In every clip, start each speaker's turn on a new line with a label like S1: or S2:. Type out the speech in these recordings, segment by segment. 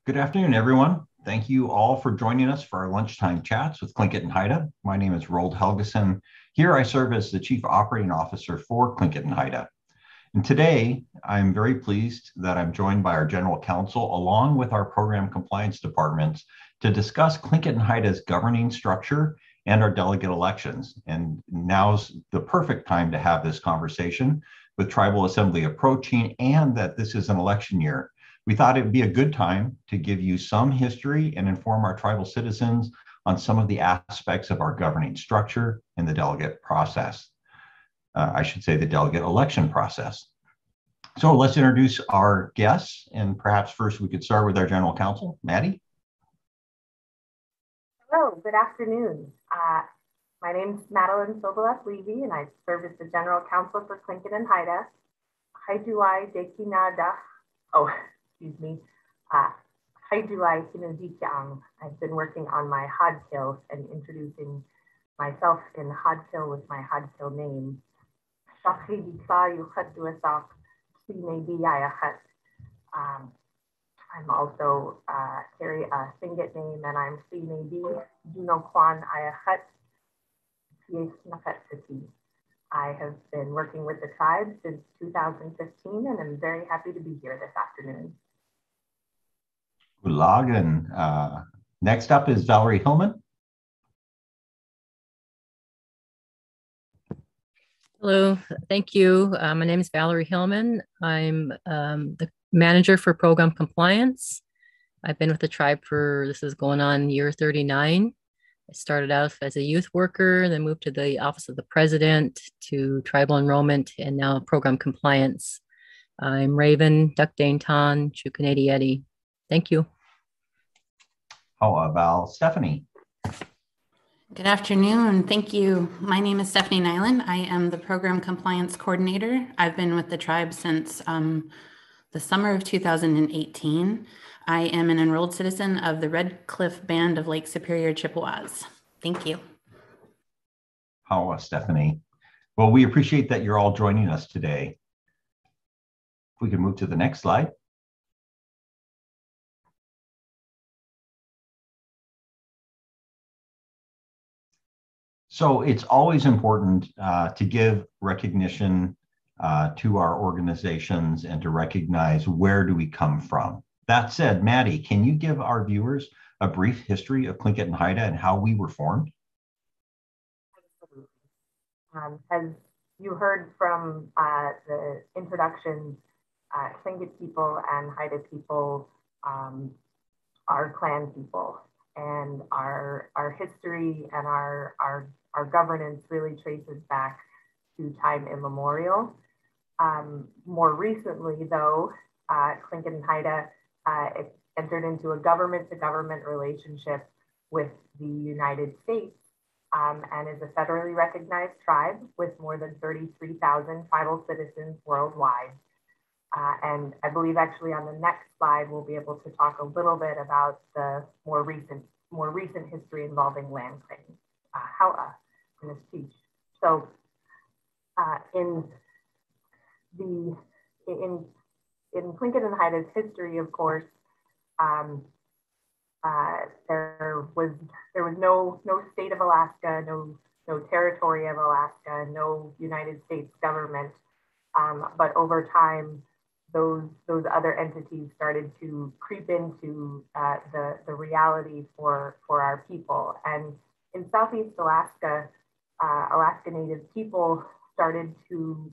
S1: Good afternoon, everyone. Thank you all for joining us for our lunchtime chats with Tlingit Haida. My name is Roald Helgeson. Here I serve as the Chief Operating Officer for Tlingit Haida. And today, I'm very pleased that I'm joined by our General Counsel along with our Program Compliance Departments to discuss Tlingit Haida's governing structure and our delegate elections. And now's the perfect time to have this conversation with Tribal Assembly approaching and that this is an election year. We thought it would be a good time to give you some history and inform our tribal citizens on some of the aspects of our governing structure and the delegate process. I should say the delegate election process. So let's introduce our guests, and perhaps first we could start with our General Counsel, Maddie.
S2: Hello, good afternoon. My name is Madeline Soboleff-Levy, and I serve as the General Counsel for Tlingit Haida. Haidulai Dekinada. Excuse me, Haidulai Kinadikiang. I've been working on my Hadkil and introducing myself in Hadkil with my Hadkil name. I'm also carry a Tlingit name, and I'm Sinabi Junokwan Ayachat City. I have been working with the tribe since 2015, and I'm very happy to be here this afternoon.
S1: Gulag, and next up is Valerie Hillman.
S3: Hello, thank you. My name is Valerie Hillman. I'm the manager for program compliance. I've been with the tribe this is going on year 39. I started out as a youth worker, then moved to the office of the president, to tribal enrollment, and now program compliance. I'm Raven, Duckdainton, Chukanadieti. Thank you.
S1: How about Stephanie?
S4: Good afternoon. Thank you. My name is Stephanie Nyland. I am the Program Compliance Coordinator. I've been with the tribe since the summer of 2018. I am an enrolled citizen of the Red Cliff Band of Lake Superior Chippewas. Thank you.
S1: How, Stephanie? Well, we appreciate that you're all joining us today. If we can move to the next slide. So it's always important to give recognition to our organizations and to recognize where do we come from. That said, Maddie, can you give our viewers a brief history of Tlingit Haida and how we were formed?
S2: As you heard from the introductions, Tlingit people and Haida people are clan people, and our history and our governance really traces back to time immemorial. More recently, though, Tlingit Haida entered into a government-to-government relationship with the United States and is a federally recognized tribe with more than 33,000 tribal citizens worldwide. And I believe actually on the next slide, we'll be able to talk a little bit about the more recent history involving land claims. In this speech. So in Tlingit Haida's history, of course, there was no state of Alaska, no territory of Alaska, no United States government. But over time, those other entities started to creep into the reality for our people. And in Southeast Alaska, Alaska Native people started to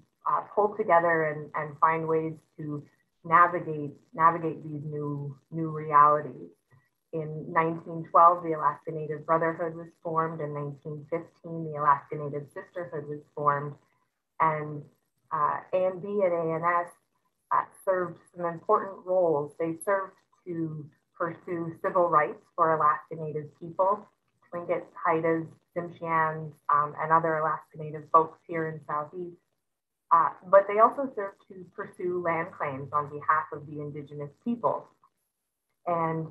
S2: pull together and find ways to navigate these new realities. In 1912, the Alaska Native Brotherhood was formed. In 1915, the Alaska Native Sisterhood was formed. And ANB and ANS served some important roles. They served to pursue civil rights for Alaska Native people, Tlingit, Haidas, Tsimshians, and other Alaska Native folks here in Southeast. But they also served to pursue land claims on behalf of the Indigenous people. And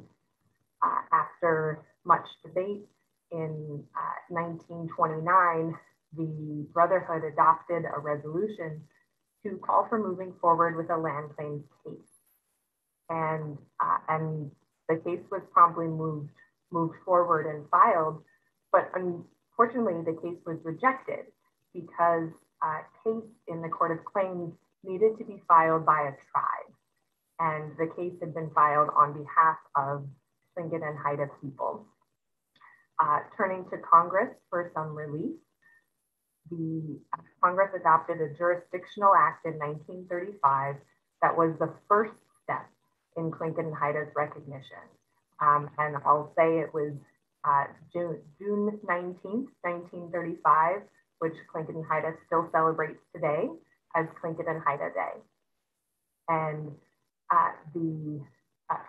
S2: after much debate, in 1929, the Brotherhood adopted a resolution to call for moving forward with a land claims case. And The case was promptly moved forward and filed, but unfortunately the case was rejected because a case in the Court of Claims needed to be filed by a tribe. And the case had been filed on behalf of Tlingit and Haida people. Turning to Congress for some relief, the Congress adopted a Jurisdictional Act in 1935 that was the first step in Tlingit and Haida's recognition. And I'll say it was June 19th, 1935, which Tlingit and Haida still celebrates today as Tlingit and Haida Day. And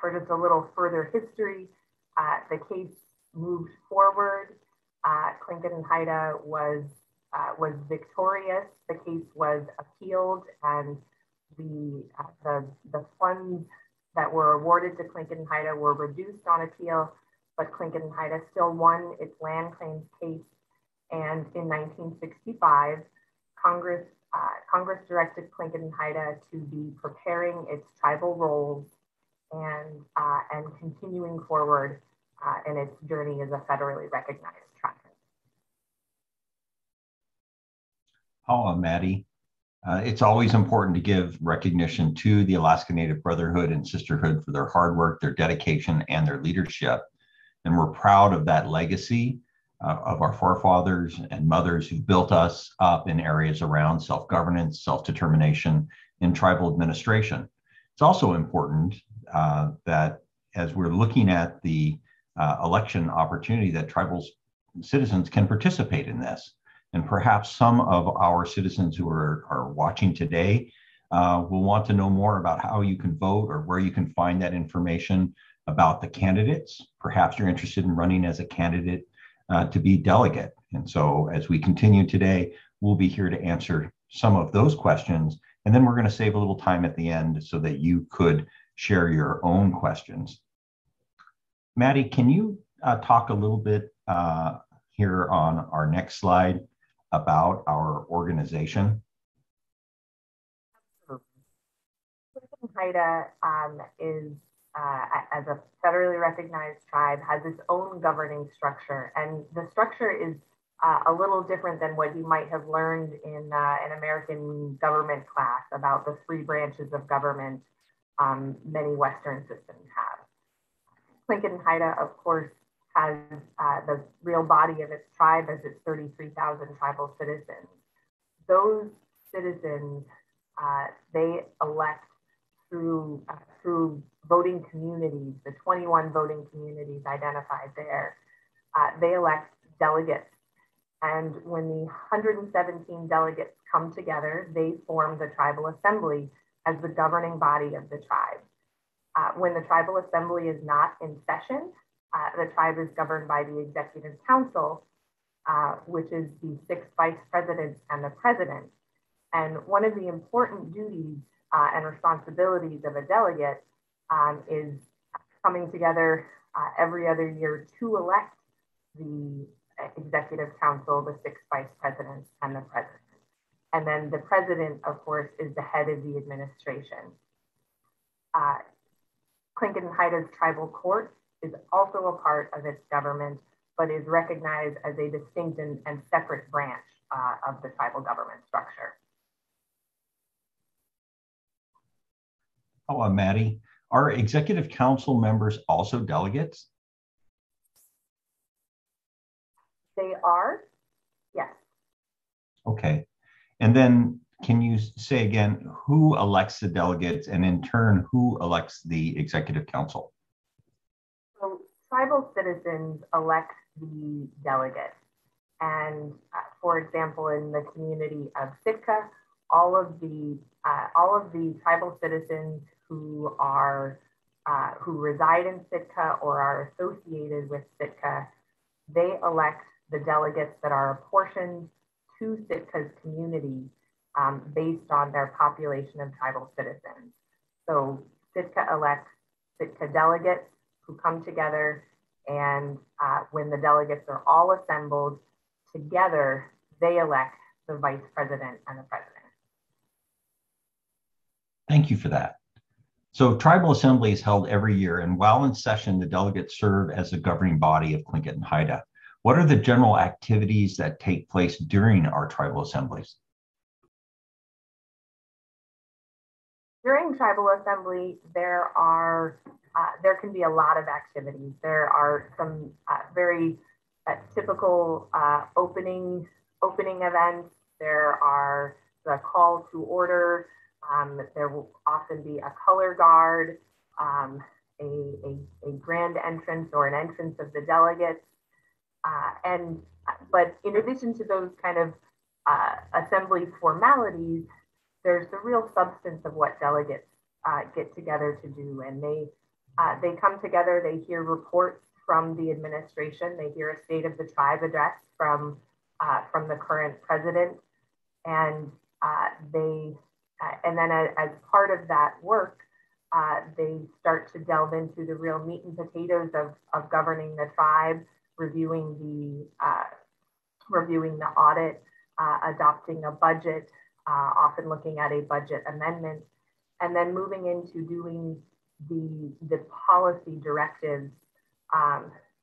S2: for just a little further history, the case moved forward. Tlingit and Haida was victorious. The case was appealed, and the funds that were awarded to Tlingit and Haida were reduced on appeal, but Tlingit and Haida still won its land claims case. And in 1965, Congress directed Tlingit and Haida to be preparing its tribal rolls and continuing forward in its journey as a federally recognized tribe.
S1: Maddie. It's always important to give recognition to the Alaska Native Brotherhood and Sisterhood for their hard work, their dedication, and their leadership. And we're proud of that legacy of our forefathers and mothers who built us up in areas around self-governance, self-determination, and tribal administration. It's also important that as we're looking at the election opportunity, that tribal citizens can participate in this. And perhaps some of our citizens who are watching today will want to know more about how you can vote or where you can find that information about the candidates. Perhaps you're interested in running as a candidate to be delegate. And so as we continue today, we'll be here to answer some of those questions. And then we're going to save a little time at the end so that you could share your own questions. Maddie, can you talk a little bit here on our next slide about our organization?
S2: Tlingit Haida is, as a federally recognized tribe, has its own governing structure, and the structure is a little different than what you might have learned in an American government class about the three branches of government many Western systems have. Tlingit Haida, of course, has the real body of its tribe as its 33,000 tribal citizens. Those citizens, they elect through voting communities, the 21 voting communities identified there. They elect delegates. And when the 117 delegates come together, they form the tribal assembly as the governing body of the tribe. When the tribal assembly is not in session, the tribe is governed by the Executive Council, which is the 6 vice presidents and the president. And one of the important duties and responsibilities of a delegate is coming together every other year to elect the Executive Council, the 6 vice presidents, and the president. And then the president, of course, is the head of the administration. Tlingit and Haida's tribal court is also a part of its government, but is recognized as a distinct and separate branch of the tribal government structure.
S1: Maddie, are Executive Council members also delegates?
S2: They are, yes.
S1: Okay. And then can you say again, who elects the delegates, and in turn, who elects the Executive Council?
S2: So tribal citizens elect the delegates. And for example, in the community of Sitka, all of the tribal citizens who reside in Sitka or are associated with Sitka, they elect the delegates that are apportioned to Sitka's community based on their population of tribal citizens. So Sitka elects Sitka delegates who come together, and when the delegates are all assembled together, they elect the vice president and the president.
S1: Thank you for that. So tribal assembly is held every year, and while in session, the delegates serve as the governing body of Tlingit and Haida. What are the general activities that take place during our tribal assemblies?
S2: During tribal assembly, there can be a lot of activities. There are some very typical opening events. There are the call to order. There will often be a color guard, a grand entrance or an entrance of the delegates. But in addition to those kind of assembly formalities, there's the real substance of what delegates get together to do. And they come together, they hear reports from the administration, they hear a state of the tribe address from the current president. And then as part of that work, they start to delve into the real meat and potatoes of governing the tribe, reviewing the audit, adopting a budget, often looking at a budget amendment, and then moving into doing the policy directives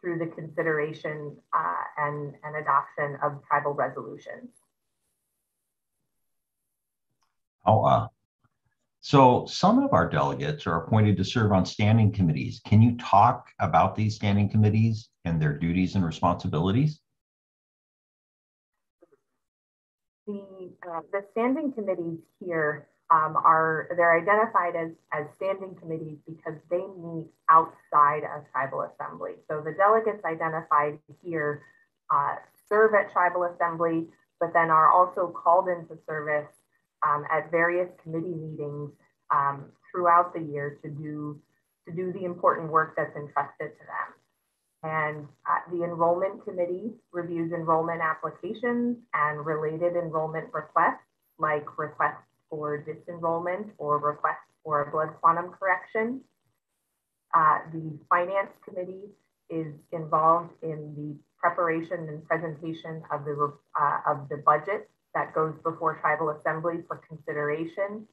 S2: through the consideration and adoption of tribal resolutions.
S1: So some of our delegates are appointed to serve on standing committees. Can you talk about these standing committees and their duties and responsibilities?
S2: The standing committees here they're identified as standing committees because they meet outside of tribal assembly. So the delegates identified here serve at tribal assembly, but then are also called into service at various committee meetings throughout the year to do the important work that's entrusted to them. And the Enrollment Committee reviews enrollment applications and related enrollment requests, like requests for disenrollment or requests for a blood quantum correction. The Finance Committee is involved in the preparation and presentation of the budget that goes before tribal assembly for consideration.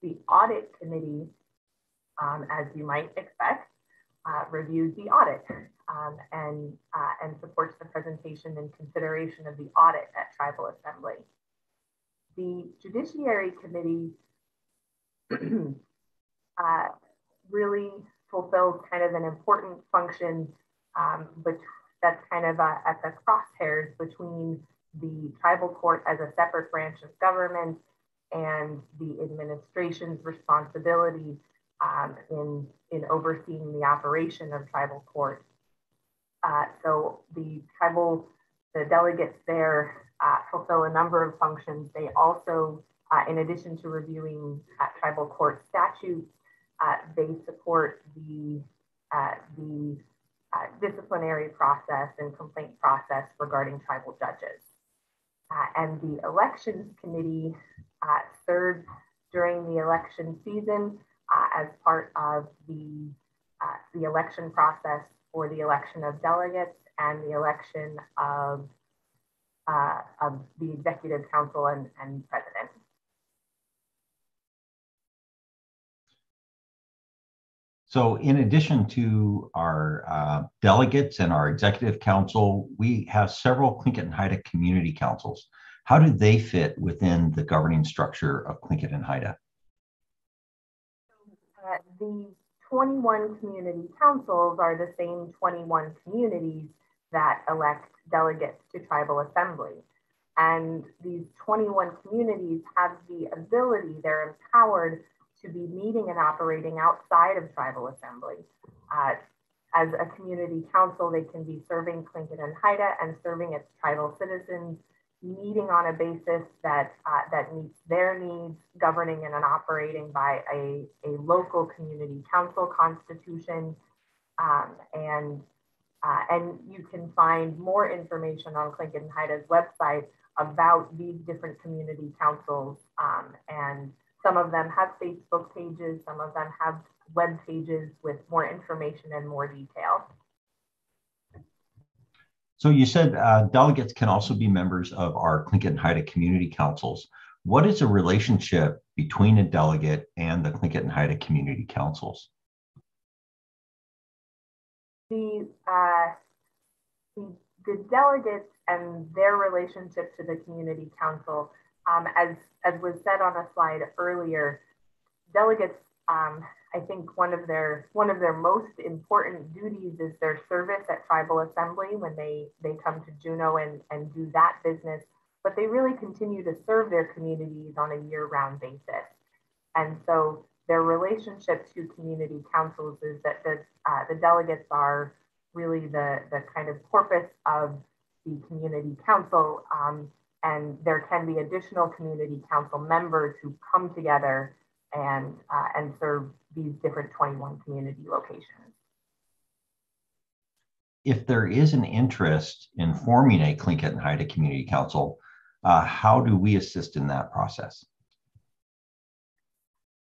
S2: The Audit Committee, as you might expect, reviews the audit and supports the presentation and consideration of the audit at tribal assembly. The Judiciary Committee really fulfills kind of an important function, but that's kind of at the crosshairs between the tribal court as a separate branch of government and the administration's responsibility in overseeing the operation of tribal court. So the delegates there fulfill a number of functions. They also, in addition to reviewing tribal court statutes, they support the disciplinary process and complaint process regarding tribal judges. And the Elections Committee serves during the election season as part of the election process for the election of delegates and the election of the Executive Council and President.
S1: So in addition to our delegates and our Executive Council, we have several Tlingit and Haida community councils. How do they fit within the governing structure of Tlingit and Haida?
S2: The 21 community councils are the same 21 communities that elect delegates to tribal assembly. And these 21 communities have the ability, they're empowered to be meeting and operating outside of tribal assembly. As a community council, they can be serving Tlingit and Haida and serving its tribal citizens, meeting on a basis that meets their needs, governing and operating by a local community council constitution. And you can find more information on Clinkette and Haida's website about these different community councils. And some of them have Facebook pages, some of them have web pages with more information and more detail. So
S1: you said delegates can also be members of our Tlingit and Haida community councils. What is the relationship between a delegate and the Tlingit Haida community councils?
S2: The delegates and their relationship to the community council, as was said on a slide earlier, delegates, I think one of their most important duties is their service at tribal assembly when they come to Juneau and do that business, but they really continue to serve their communities on a year-round basis. And so their relationship to community councils is that the delegates are really the kind of corpus of the community council, and there can be additional community council members who come together and serve these different 21 community locations.
S1: If there is an interest in forming a Tlingit Haida community council, how do we assist in that process?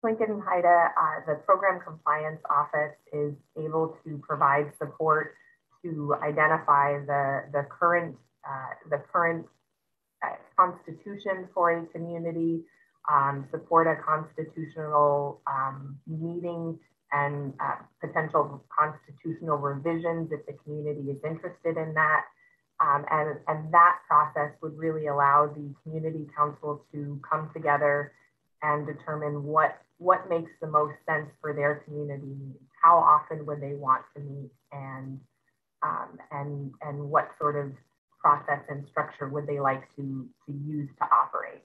S2: Tlingit Haida, the Program Compliance Office is able to provide support to identify the current constitution for a community, support a constitutional meeting and potential constitutional revisions if the community is interested in that. And that process would really allow the community council to come together and determine what makes the most sense for their community, how often would they want to meet, and what sort of process and structure would they like to use to operate.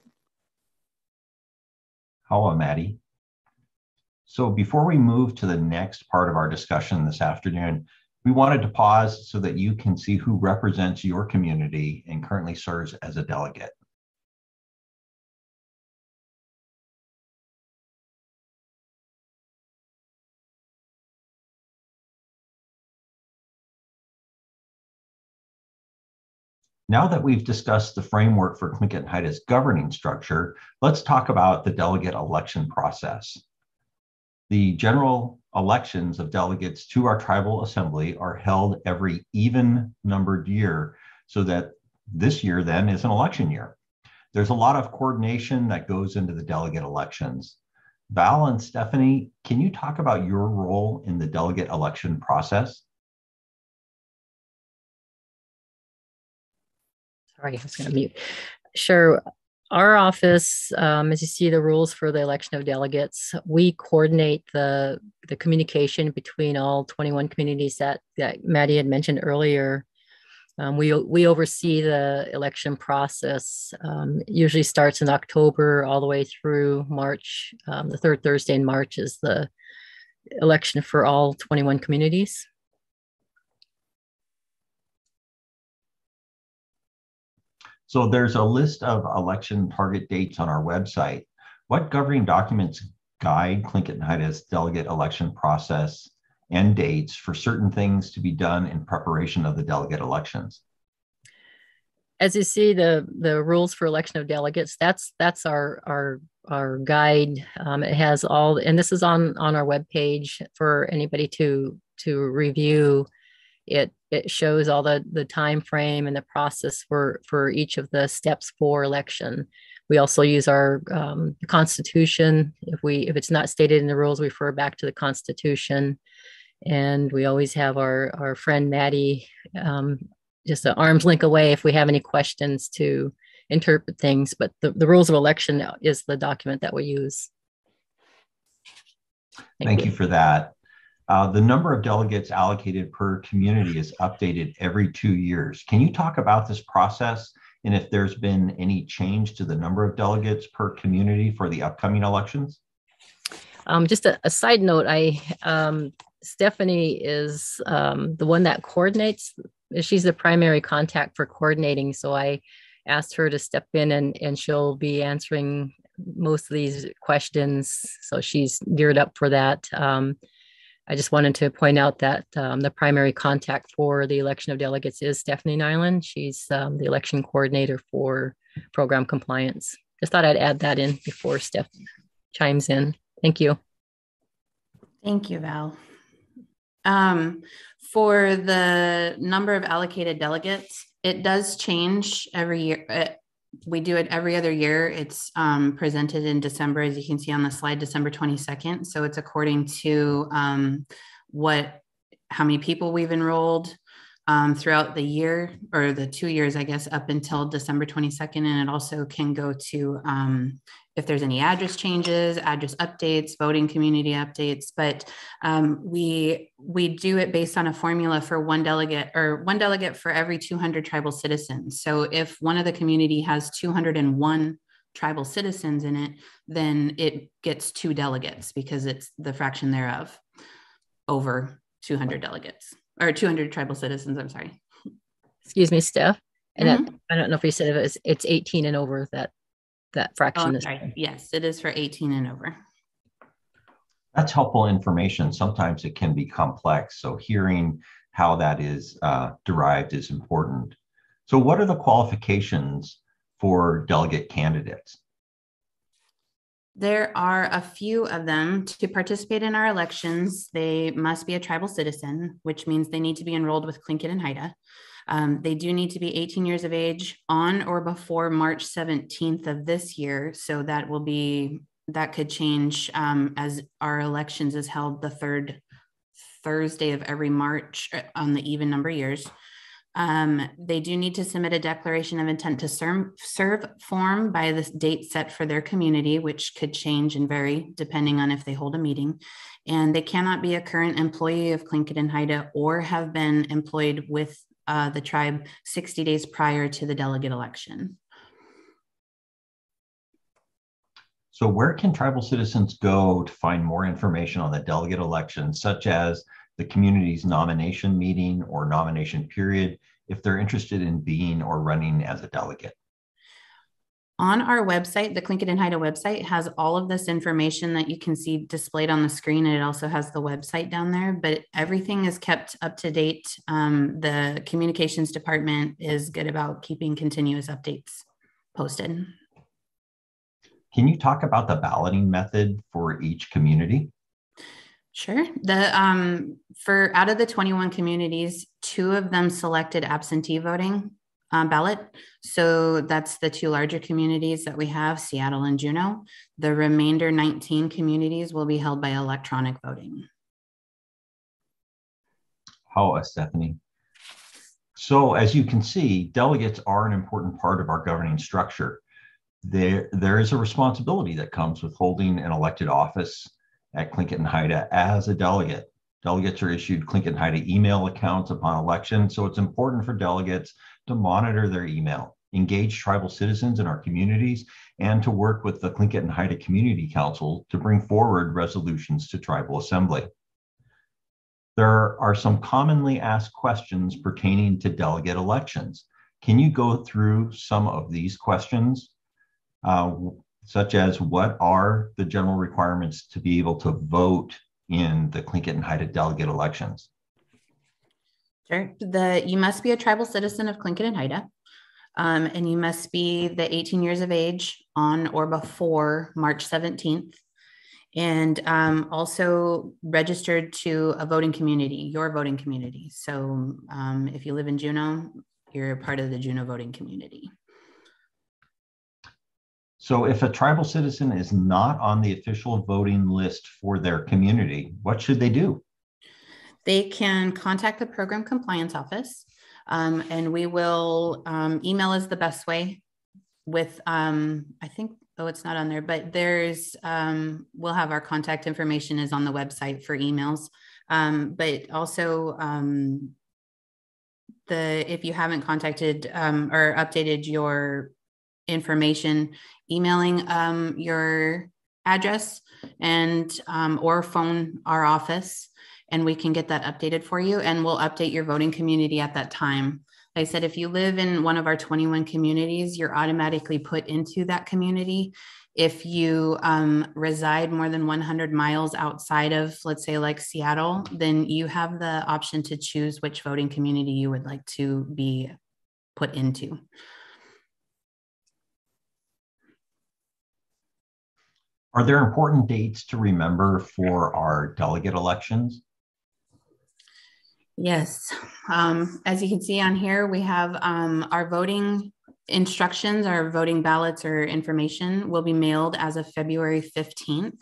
S1: Hello, Maddie. So before we move to the next part of our discussion this afternoon, we wanted to pause so that you can see who represents your community and currently serves as a delegate. Now that we've discussed the framework for Tlingit Haida's governing structure, let's talk about the delegate election process. The general elections of delegates to our tribal assembly are held every even-numbered year, so that this year then is an election year. There's a lot of coordination that goes into the delegate elections. Val and Stephanie, can you talk about your role in the delegate election process?
S3: Sorry, I was going to mute. Sure. Our office, as you see the rules for the election of delegates, we coordinate the communication between all 21 communities that Maddie had mentioned earlier. We oversee the election process. It usually starts in October all the way through March. The third Thursday in March is the election for all 21 communities.
S1: So there's a list of election target dates on our website. What governing documents guide Tlingit Haida's delegate election process and dates for certain things to be done in preparation of the delegate elections?
S3: As you see, the rules for election of delegates, that's our guide. It has all, and this is on our webpage for anybody to review. It shows all the time frame and the process for each of the steps for election. We also use our Constitution. If it's not stated in the rules, we refer back to the Constitution. And we always have our friend Maddie just an arm's length away if we have any questions to interpret things. But the rules of election is the document that we use.
S1: Thank you for that. The number of delegates allocated per community is updated every 2 years. Can you talk about this process and if there's been any change to the number of delegates per community for the upcoming elections?
S3: Just a side note, Stephanie is the one that coordinates. She's the primary contact for coordinating. So I asked her to step in and she'll be answering most of these questions. So she's geared up for that. I just wanted to point out that the primary contact for the election of delegates is Stephanie Nyland. She's the election coordinator for program compliance. Just thought I'd add that in before Steph chimes in. Thank you.
S4: Thank you, Val. For the number of allocated delegates, it does change every year. We do it every other year. It's presented in December, as you can see on the slide, December 22nd. So it's according to how many people we've enrolled throughout the year, or the 2 years, I guess, up until December 22nd. And it also can go to if there's any address changes, address updates, voting community updates. But we do it based on a formula for one delegate for every 200 tribal citizens. So if one of the community has 201 tribal citizens in it, then it gets 2 delegates because it's the fraction thereof over 200 delegates, or 200 tribal citizens, I'm sorry.
S3: Excuse me, Steph. And that, I don't know if you said it's 18 and over that fraction.
S4: Yes, it is for 18 and over.
S1: That's helpful information. Sometimes it can be complex. So hearing how that is derived is important. So what are the qualifications for delegate candidates?
S4: There are a few of them. To participate in our elections, they must be a tribal citizen, which means they need to be enrolled with Tlingit and Haida. They do need to be 18 years of age on or before March 17th of this year. So that could change as our elections is held the third Thursday of every March on the even number years. They do need to submit a declaration of intent to serve form by the date set for their community, which could change and vary depending on if they hold a meeting. And they cannot be a current employee of Clinquette and Haida or have been employed with the tribe 60 days prior to the delegate election.
S1: So where can tribal citizens go to find more information on the delegate election, such as the community's nomination meeting or nomination period, if they're interested in being or running as a delegate?
S4: On our website, the Clinquette and Haida website has all of this information that you can see displayed on the screen. And it also has the website down there, but everything is kept up to date. The communications department is good about keeping continuous updates posted.
S1: Can you talk about the balloting method for each community?
S4: Sure. For out of the 21 communities, 2 of them selected absentee voting ballot. So that's the 2 larger communities that we have, Seattle and Juneau. The remainder 19 communities will be held by electronic voting.
S1: How, Stephanie? So as you can see, delegates are an important part of our governing structure. There is a responsibility that comes with holding an elected office at Clinquette and Haida as a delegate. Delegates are issued Clinquette and Haida email accounts upon election, so it's important for delegates to monitor their email, engage tribal citizens in our communities, and to work with the Clinquette and Haida Community Council to bring forward resolutions to tribal assembly. There are some commonly asked questions pertaining to delegate elections. Can you go through some of these questions? Such as, what are the general requirements to be able to vote in the Clinquette and Haida delegate elections?
S4: Sure. You must be a tribal citizen of Clinquette and Haida, and you must be the 18 years of age on or before March 17th, and also registered to a voting community, your voting community. So if you live in Juneau, you're part of the Juneau voting community.
S1: So if a tribal citizen is not on the official voting list for their community, what should they do?
S4: They can contact the program compliance office, and we will, email is the best way with, I think, oh, it's not on there, but there's, we'll have our contact information is on the website for emails. But also if you haven't contacted or updated your information, emailing your address and or phone our office, and we can get that updated for you, and we'll update your voting community at that time. Like I said, if you live in one of our 21 communities, you're automatically put into that community. If you reside more than 100 miles outside of, let's say, like Seattle, then you have the option to choose which voting community you would like to be put into.
S1: Are there important dates to remember for our delegate elections?
S4: Yes. As you can see on here, we have our voting Instructions, our voting ballots or information will be mailed as of February 15th.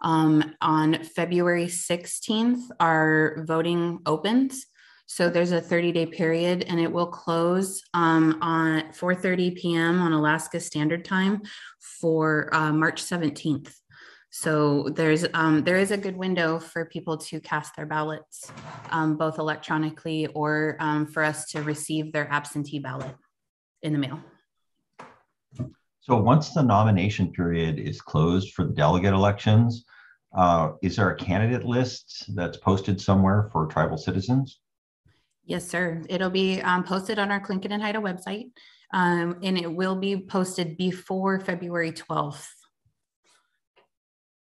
S4: On February 16th, our voting opens. So there's a 30-day period, and it will close on 4:30 p.m. on Alaska Standard Time for March 17th. So there is a good window for people to cast their ballots, both electronically or for us to receive their absentee ballot in the mail.
S1: So once the nomination period is closed for the delegate elections, is there a candidate list that's posted somewhere for tribal citizens?
S4: Yes, sir. It'll be posted on our Clinquette Haida website, and it will be posted before February 12th.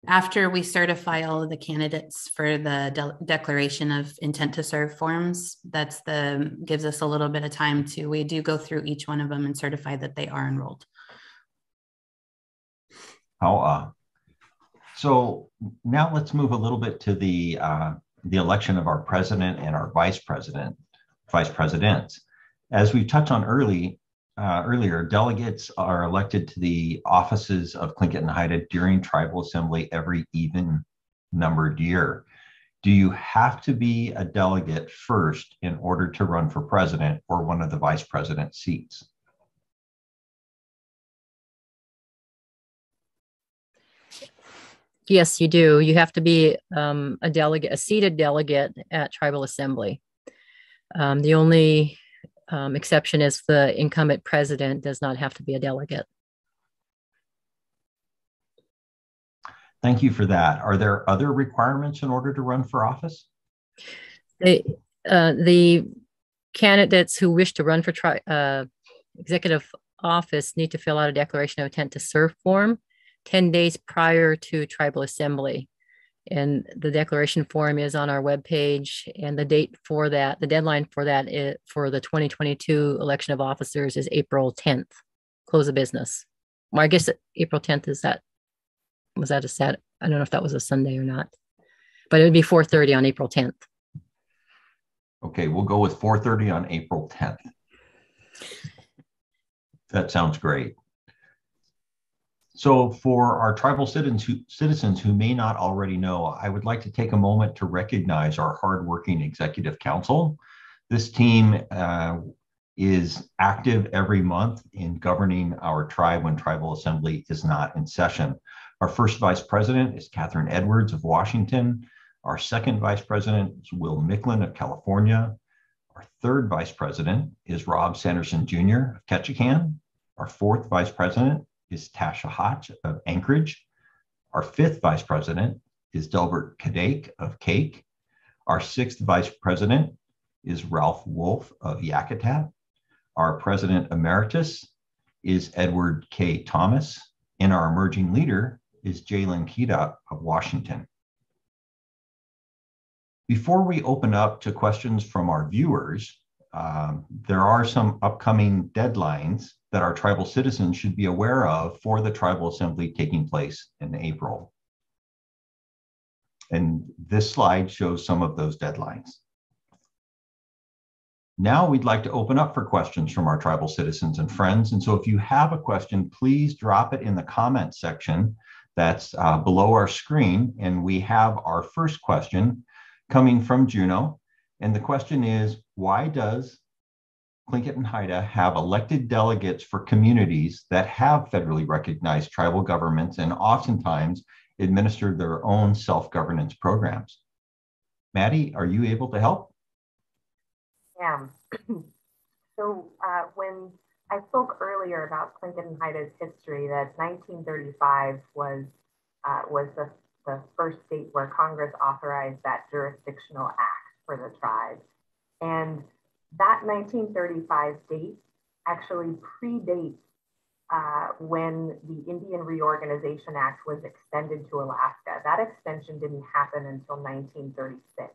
S4: After we certify all of the candidates for the declaration of intent to serve forms, gives us a little bit of time we do go through each one of them and certify that they are enrolled.
S1: So now let's move a little bit to the election of our president and our vice presidents. As we touched on earlier, delegates are elected to the offices of Tlingit Haida during tribal assembly every even numbered year. Do you have to be a delegate first in order to run for president or one of the vice president seats?
S3: Yes, you do. You have to be a delegate, a seated delegate at tribal assembly. The only exception is the incumbent president does not have to be a delegate.
S1: Thank you for that. Are there other requirements in order to run for office?
S3: The candidates who wish to run for executive office need to fill out a declaration of intent to serve form 10 days prior to tribal assembly. And the declaration form is on our webpage, and the date for that, the deadline for that for the 2022 election of officers is April 10th, close of business. Well, I guess April 10th was that a Saturday? I don't know if that was a Sunday or not, but it would be 4:30 on April 10th.
S1: Okay, we'll go with 4:30 on April 10th. That sounds great. So for our tribal citizens who may not already know, I would like to take a moment to recognize our hardworking executive council. This team is active every month in governing our tribe when tribal assembly is not in session. Our first vice president is Catherine Edwards of Washington. Our second vice president is Will Micklin of California. Our third vice president is Rob Sanderson Jr. of Ketchikan. Our fourth vice president is Tasha Hotch of Anchorage. Our fifth vice president is Delbert Kadake of Cake. Our sixth vice president is Ralph Wolf of Yakutat. Our president emeritus is Edward K. Thomas, and our emerging leader is Jalen Kita of Washington. Before we open up to questions from our viewers, there are some upcoming deadlines that our tribal citizens should be aware of for the tribal assembly taking place in April. And this slide shows some of those deadlines. Now we'd like to open up for questions from our tribal citizens and friends. And so if you have a question, please drop it in the comment section that's below our screen. And we have our first question coming from Juno. And the question is, why does Tlingit Haida have elected delegates for communities that have federally recognized tribal governments and oftentimes administer their own self-governance programs? Maddie, are you able to help?
S2: Yeah. So when I spoke earlier about Tlingit Haida's history, that 1935 was the first state where Congress authorized that jurisdictional act for the tribe. And that 1935 date actually predates when the Indian Reorganization Act was extended to Alaska. That extension didn't happen until 1936.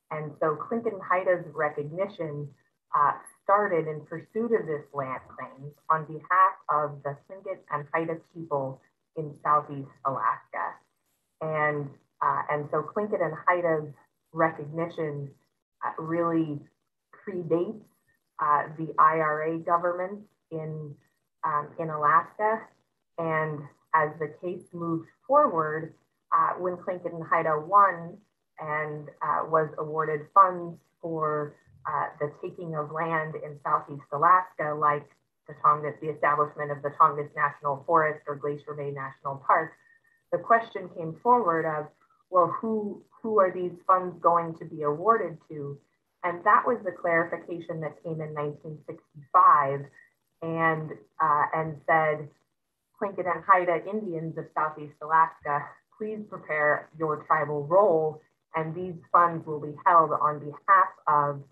S2: And so Tlingit Haida's recognition started in pursuit of this land claims on behalf of the Tlingit and Haida people in Southeast Alaska. And so Tlingit and Haida's recognition really predates the IRA government in Alaska. And as the case moved forward, when Tlingit Haida won and was awarded funds for the taking of land in Southeast Alaska, like the establishment of the Tongass National Forest or Glacier Bay National Park, the question came forward of, well, who are these funds going to be awarded to? And that was the clarification that came in 1965 and said, Tlingit and Haida Indians of Southeast Alaska, please prepare your tribal roll, and these funds will be held on behalf of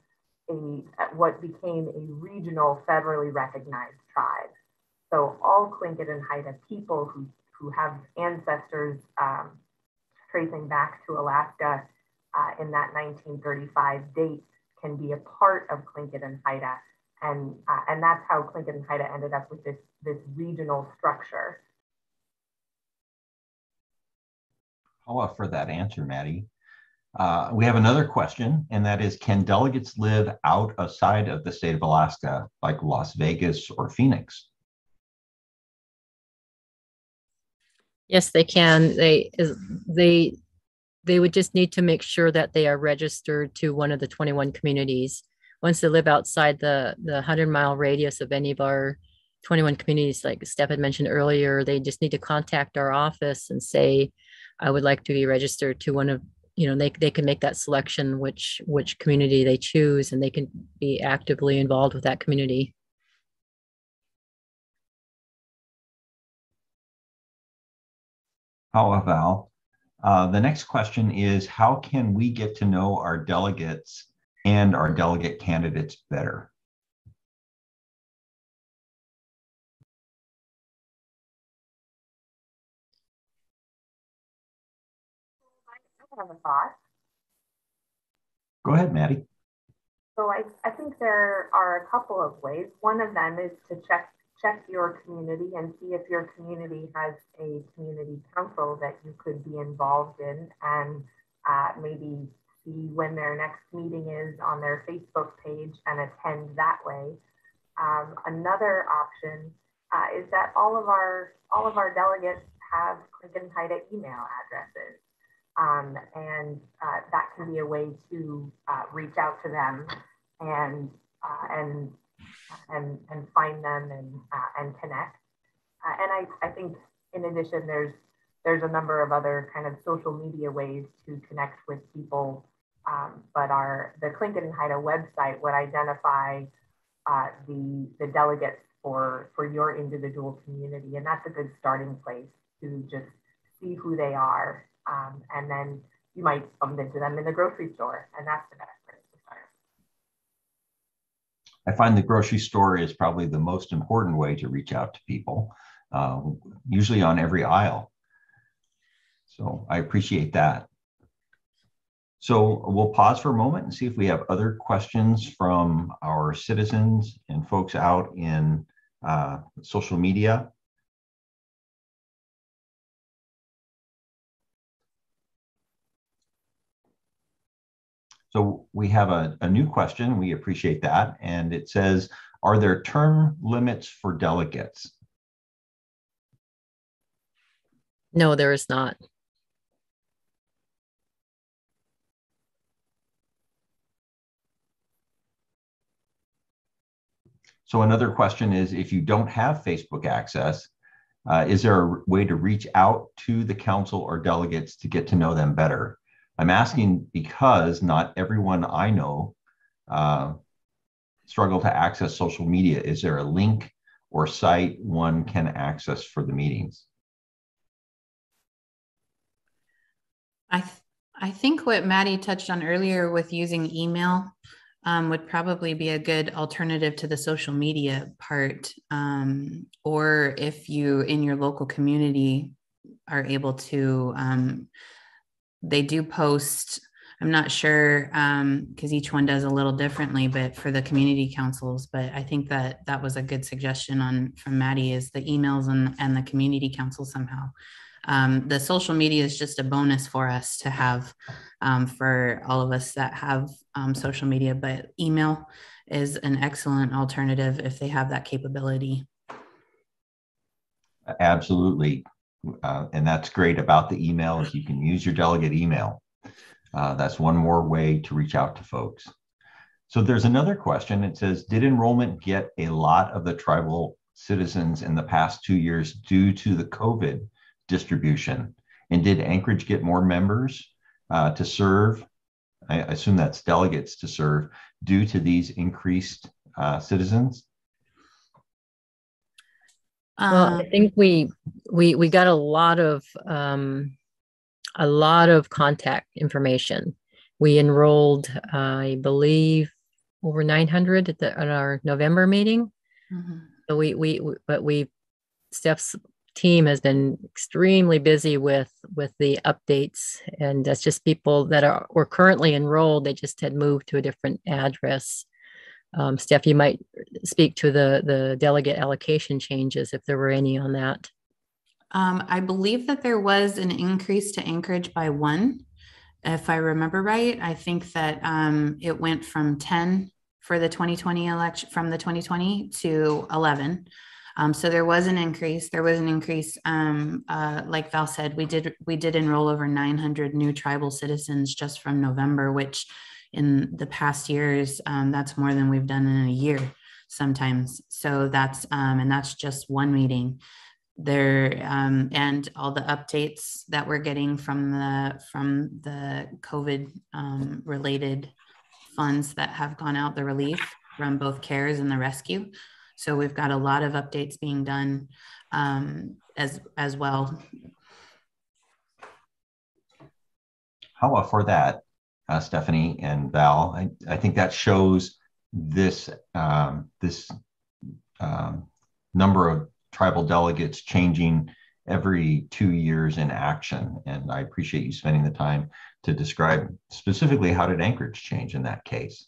S2: what became a regional federally recognized tribe. So all Tlingit and Haida people who have ancestors tracing back to Alaska in that 1935 date can be a part of Tlingit and Haida. And that's how Tlingit and Haida ended up with this regional structure.
S1: For that answer, Maddie. We have another question, and that is, can delegates live outside of the state of Alaska, like Las Vegas or Phoenix?
S3: Yes, they can. They would just need to make sure that they are registered to one of the 21 communities. Once they live outside the 100-mile radius of any of our 21 communities, like Steph had mentioned earlier, they just need to contact our office and say, I would like to be registered to one of, they can make that selection, which community they choose, and they can be actively involved with that community.
S1: Val. The next question is, how can we get to know our delegates and our delegate candidates better?
S2: I have a thought.
S1: Go ahead, Maddie.
S2: So I think there are a couple of ways. One of them is to check your community and see if your community has a community council that you could be involved in, and maybe see when their next meeting is on their Facebook page and attend that way. Another option is that all of our delegates have Tlingit Haida email addresses. And that can be a way to reach out to them and find them and connect. And I think in addition, there's a number of other kind of social media ways to connect with people. But the Tlingit Haida website would identify the delegates for your individual community, and that's a good starting place to just see who they are. And then you might bump into them in the grocery store, and that's the best place to start.
S1: I find the grocery store is probably the most important way to reach out to people, usually on every aisle. So I appreciate that. So we'll pause for a moment and see if we have other questions from our citizens and folks out in social media. So we have a new question. We appreciate that. And it says, are there term limits for delegates?
S3: No, there is not.
S1: So another question is, if you don't have Facebook access, is there a way to reach out to the council or delegates to get to know them better? I'm asking because not everyone I know struggle to access social media. Is there a link or site one can access for the meetings?
S4: I think what Maddie touched on earlier with using email would probably be a good alternative to the social media part. Or if you in your local community are able to, they do post, I'm not sure, because each one does a little differently, but for the community councils, but I think that was a good suggestion from Maddie, is the emails and the community council somehow. The social media is just a bonus for us to have for all of us that have social media, but email is an excellent alternative if they have that capability.
S1: Absolutely. And that's great about the email is you can use your delegate email. That's one more way to reach out to folks. So there's another question. It says, did enrollment get a lot of the tribal citizens in the past 2 years due to the COVID distribution? And did Anchorage get more members to serve? I assume that's delegates to serve due to these increased citizens?
S3: Well, I think we got a lot of contact information. We enrolled, I believe, over 900 at our November meeting. So Steph's team has been extremely busy with the updates, and that's just people that were currently enrolled. They just had moved to a different address. Steph, you might speak to the delegate allocation changes if there were any on that.
S4: I believe that there was an increase to Anchorage by 1, if I remember right. I think that it went from 10 for the 2020 election, from the 2020 to 11. So there was an increase. There was an increase. Like Val said, we did enroll over 900 new tribal citizens just from November, which in the past years, that's more than we've done in a year sometimes. So that's and that's just one meeting there, and all the updates that we're getting from the COVID related funds that have gone out, the relief from both CARES and the rescue. So we've got a lot of updates being done as well.
S1: How about for that, Stephanie and Val? I think that shows this number of tribal delegates changing every 2 years in action. And I appreciate you spending the time to describe specifically how did Anchorage change in that case.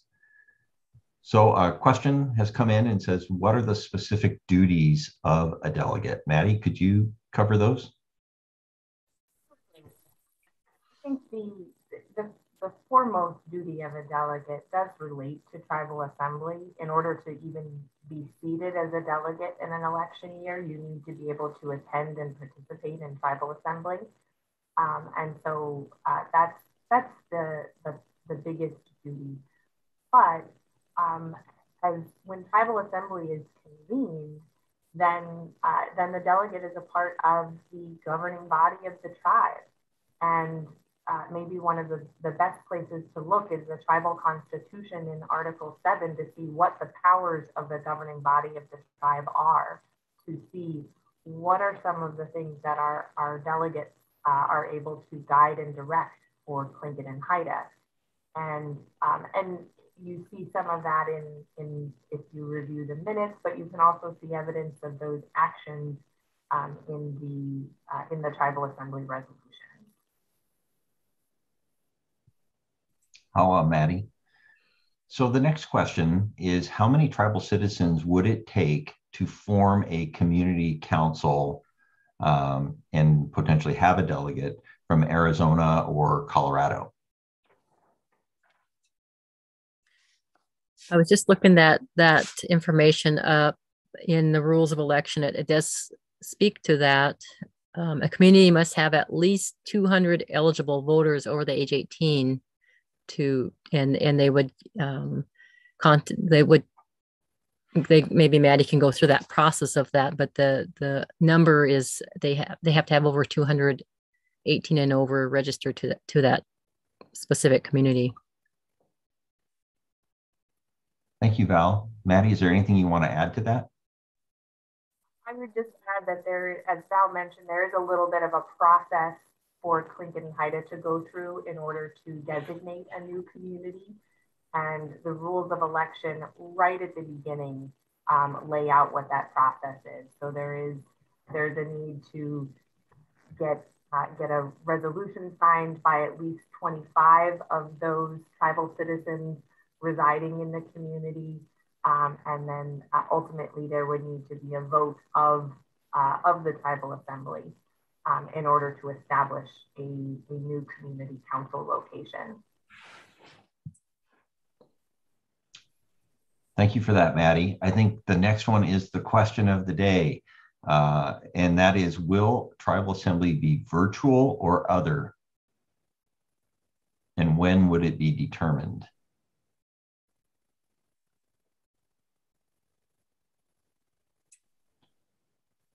S1: So a question has come in and says, what are the specific duties of a delegate? Maddie, could you cover those?
S2: I think the foremost duty of a delegate does relate to tribal assembly. In order to even be seated as a delegate in an election year, you need to be able to attend and participate in tribal assembly. And so that's the biggest duty. But as when tribal assembly is convened, then the delegate is a part of the governing body of the tribe. And maybe one of the best places to look is the tribal constitution in Article 7 to see what the powers of the governing body of the tribe are, to see what are some of the things that our delegates are able to guide and direct for Tlingit and Haida. And you see some of that in if you review the minutes, but you can also see evidence of those actions in the tribal assembly resolution.
S1: How about Maddie? So the next question is, how many tribal citizens would it take to form a community council and potentially have a delegate from Arizona or Colorado?
S3: I was just looking that information up in the rules of election. It does speak to that. A community must have at least 200 eligible voters over the age 18 and they would maybe Maddie can go through that process of that, but the number is they have to have over 200 18 and over registered to that specific community.
S1: Thank you, Val. Maddie, is there anything you want to add to that?
S2: I would just add that there, as Val mentioned, there is a little bit of a process for Clinquette and Haida to go through in order to designate a new community. And the rules of election right at the beginning lay out what that process is. So there's a need to get a resolution signed by at least 25 of those tribal citizens residing in the community. And then ultimately there would need to be a vote of the tribal assembly in order to establish a new community council location.
S1: Thank you for that, Maddie. I think the next one is the question of the day. And that is, will Tribal Assembly be virtual or other? And when would it be determined?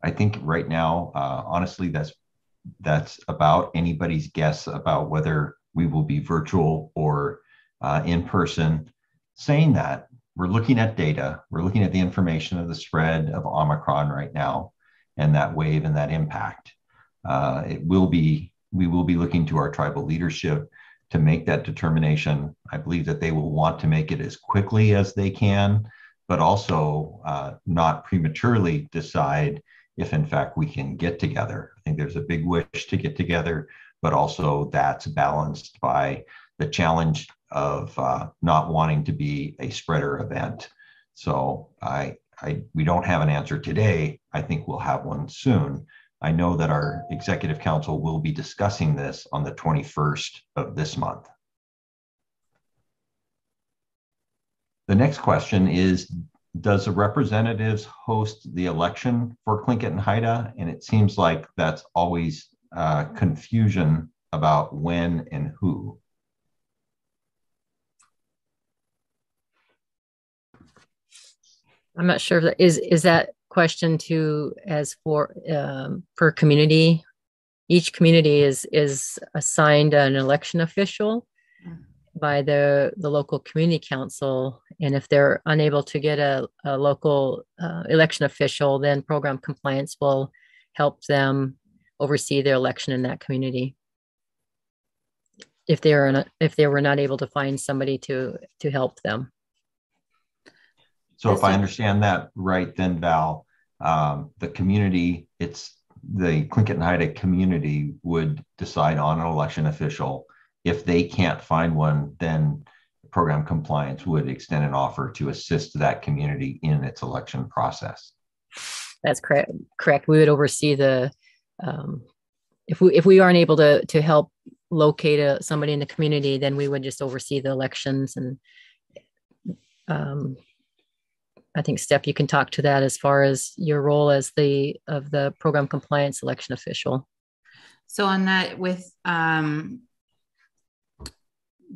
S1: I think right now, honestly, that's about anybody's guess about whether we will be virtual or in person. Saying that, we're looking at data, we're looking at the information of the spread of Omicron right now and that wave and that impact. We will be looking to our tribal leadership to make that determination. I believe that they will want to make it as quickly as they can, but also not prematurely decide if in fact we can get together. I think there's a big wish to get together, but also that's balanced by the challenge of not wanting to be a spreader event. So we don't have an answer today. I think we'll have one soon. I know that our executive council will be discussing this on the 21st of this month. The next question is, does the representatives host the election for Tlingit and Haida? And it seems like that's always confusion about when and who.
S3: I'm not sure if that is that question to as for per community. Each community is assigned an election official by the local community council, and if they're unable to get a local election official, then program compliance will help them oversee their election in that community. If they were not able to find somebody to help them.
S1: So if I understand that right, then Val, the community, it's the Tlingit and Haida community would decide on an election official. If they can't find one, then program compliance would extend an offer to assist that community in its election process.
S3: That's correct. We would oversee the, if we aren't able to help locate somebody in the community, then we would just oversee the elections. And I think, Steph, you can talk to that as far as your role as the program compliance election official.
S4: So on that, with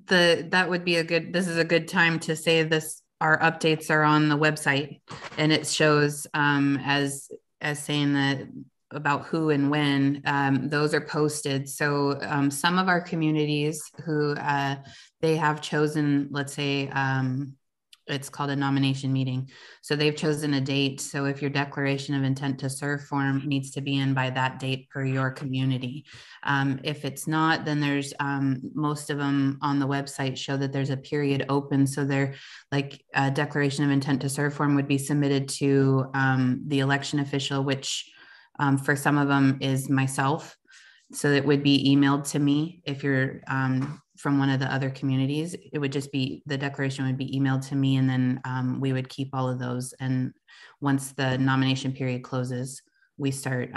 S4: that would be this is a good time to say this. Our updates are on the website, and it shows as saying that about who and when those are posted. So some of our communities who they have chosen, let's say, it's called a nomination meeting. So they've chosen a date. So if your declaration of intent to serve form needs to be in by that date per your community. If it's not, then there's most of them on the website show that there's a period open. So they're like a declaration of intent to serve form would be submitted to the election official, which for some of them is myself. So it would be emailed to me. If you're from one of the other communities, it would just be, the declaration would be emailed to me, and then we would keep all of those. And once the nomination period closes, we start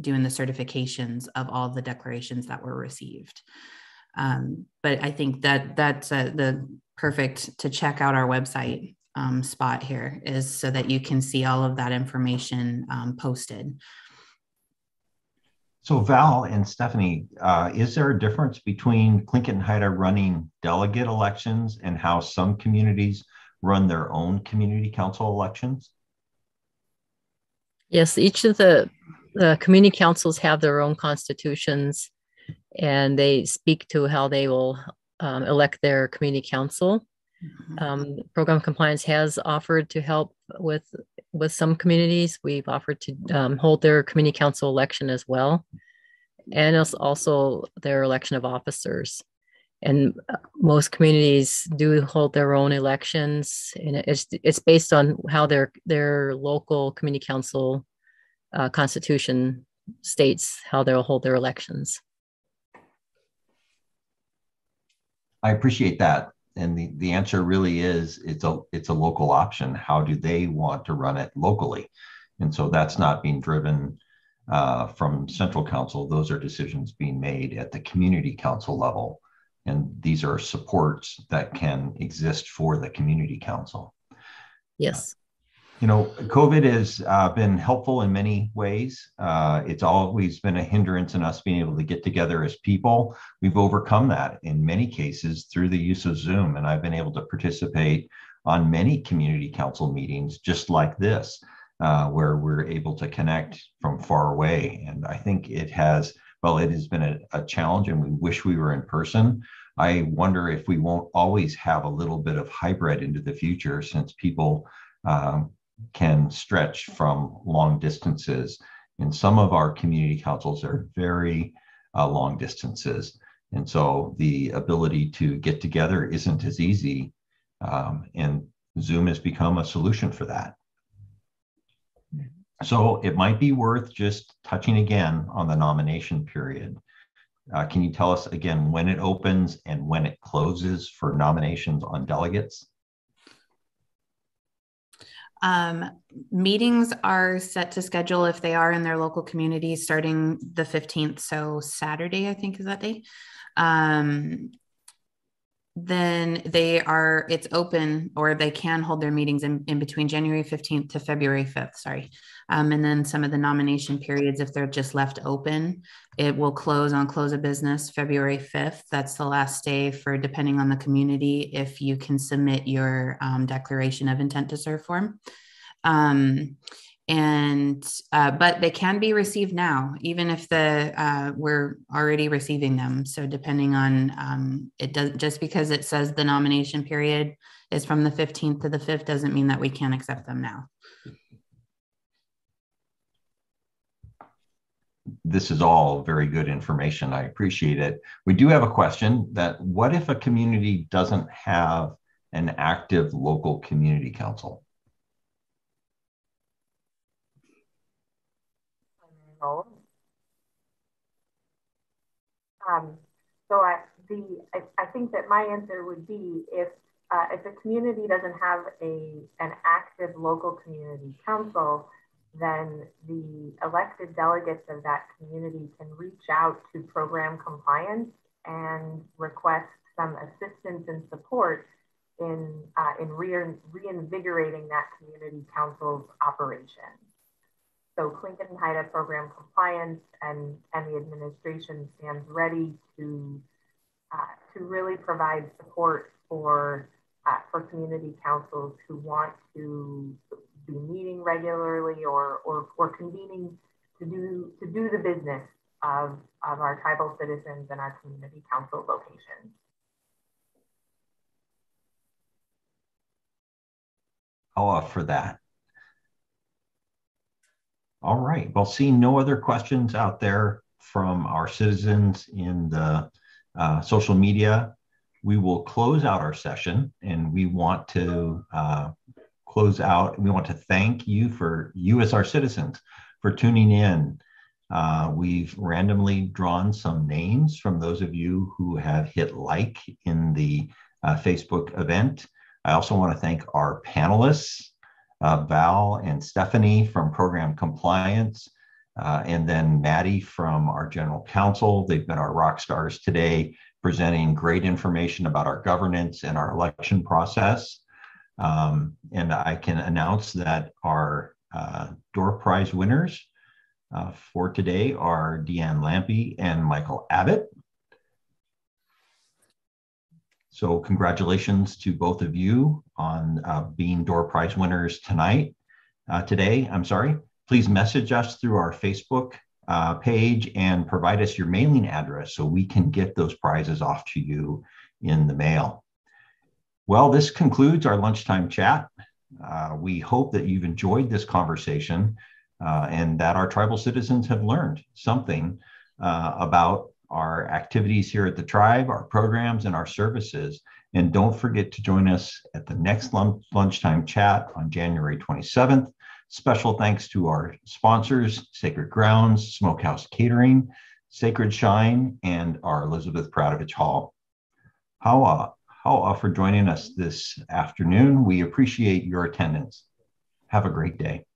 S4: doing the certifications of all the declarations that were received. But I think that's the perfect to check out our website spot here, is so that you can see all of that information posted.
S1: So Val and Stephanie, is there a difference between Tlingit and Haida running delegate elections and how some communities run their own community council elections?
S3: Yes, each of the community councils have their own constitutions, and they speak to how they will elect their community council. Program compliance has offered to help with some communities. We've offered to hold their community council election as well, and also their election of officers. And most communities do hold their own elections, and it's based on how their local community council constitution states how they'll hold their elections.
S1: I appreciate that. And the answer really is it's a local option. How do they want to run it locally? And so that's not being driven from central council. Those are decisions being made at the community council level. And these are supports that can exist for the community council.
S3: Yes.
S1: You know, COVID has been helpful in many ways. It's always been a hindrance in us being able to get together as people. We've overcome that in many cases through the use of Zoom, and I've been able to participate on many community council meetings just like this, where we're able to connect from far away. And I think it has been a challenge, and we wish we were in person. I wonder if we won't always have a little bit of hybrid into the future, since people can stretch from long distances. And some of our community councils are very long distances. And so the ability to get together isn't as easy. And Zoom has become a solution for that. So it might be worth just touching again on the nomination period. Can you tell us again when it opens and when it closes for nominations on delegates?
S4: Meetings are set to schedule if they are in their local community starting the 15th. So Saturday, I think is that day. Then it's open, or they can hold their meetings in between January 15th to February 5th, sorry. And then some of the nomination periods, if they're just left open, it will close on close of business February 5th. That's the last day for, depending on the community, if you can submit your declaration of intent to serve form. But they can be received now, even if we're already receiving them. So depending on just because it says the nomination period is from the 15th to the 5th doesn't mean that we can't accept them now.
S1: This is all very good information. I appreciate it. We do have a question that what if a community doesn't have an active local community council?
S2: I think that my answer would be if a community doesn't have an active local community council, then the elected delegates of that community can reach out to program compliance and request some assistance and support in reinvigorating that community council's operations. So Tlingit Haida program compliance and the administration stands ready to really provide support for community councils who want to be meeting regularly or convening to do the business of our tribal citizens and our community council locations.
S1: I'll offer that. All right. Well, seeing no other questions out there from our citizens in the social media, we will close out our session, and we want to we want to thank you as our citizens for tuning in. We've randomly drawn some names from those of you who have hit like in the Facebook event. I also want to thank our panelists, Val and Stephanie from Program Compliance, and then Maddie from our General Counsel. They've been our rock stars today, presenting great information about our governance and our election process. And I can announce that our door prize winners for today are Deanne Lampy and Michael Abbott. So congratulations to both of you on being door prize winners today. Please message us through our Facebook page and provide us your mailing address so we can get those prizes off to you in the mail. Well, this concludes our lunchtime chat. We hope that you've enjoyed this conversation and that our tribal citizens have learned something about our activities here at the tribe, our programs, and our services. And don't forget to join us at the next lunchtime chat on January 27th. Special thanks to our sponsors, Sacred Grounds, Smokehouse Catering, Sacred Shine, and our Elizabeth Pradovich Hall. Hawa for joining us this afternoon. We appreciate your attendance. Have a great day.